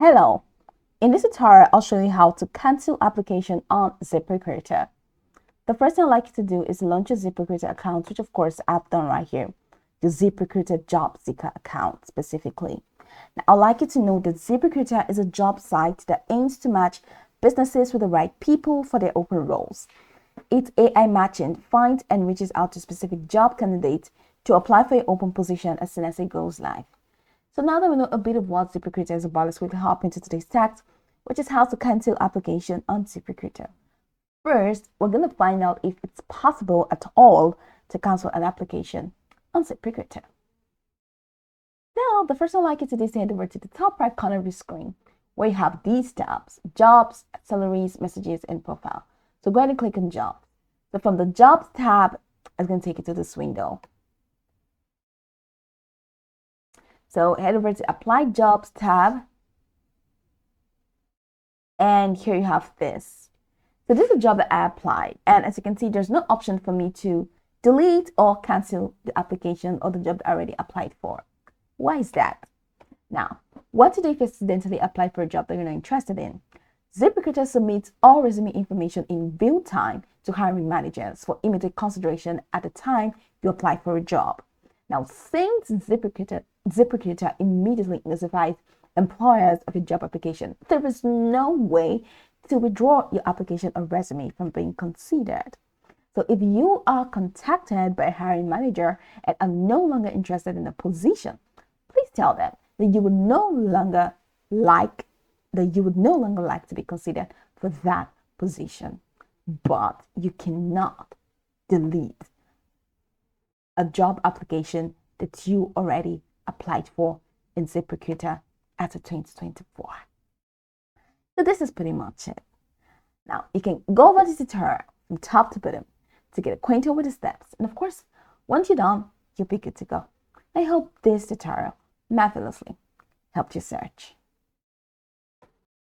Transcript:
Hello, in this tutorial I'll show you how to cancel application on Ziprecruiter. The first thing I'd like you to do is launch a Ziprecruiter account, which of course I've done right here, the Ziprecruiter job seeker account specifically. Now I'd like you to know that Ziprecruiter is a job site that aims to match businesses with the right people for their open roles. Its AI matching finds and reaches out to specific job candidates to apply for your open position as soon as it goes live. So now that we know a bit of what Ziprecruiter is about, let's quickly hop into today's text, which is how to cancel application on Ziprecruiter. First, we're going to find out if it's possible at all to cancel an application on Ziprecruiter. Now, the first thing I'd like you to do is head over to the top right corner of your screen, where you have these tabs: Jobs, Salaries, Messages, and Profile. So go ahead and click on Jobs. So from the Jobs tab, it's going to take you to this window. So head over to Apply Jobs tab. And here you have this. So this is a job that I applied. And as you can see, there's no option for me to delete or cancel the application or the job that I already applied for. Why is that? Now, what to do if you accidentally apply for a job that you're not interested in? Ziprecruiter submits all resume information in real time to hiring managers for immediate consideration at the time you apply for a job. Now, since Ziprecruiter immediately notifies employers of your job application, there is no way to withdraw your application or resume from being considered. So if you are contacted by a hiring manager and are no longer interested in a position, please tell them that you would no longer like to be considered for that position. But you cannot delete a job application that you already applied for in Ziprecruiter as of 2024. So this is pretty much it. Now you can go over this tutorial from top to bottom to get acquainted with the steps. And of course, once you're done, you'll be good to go. I hope this tutorial marvelously helped your search.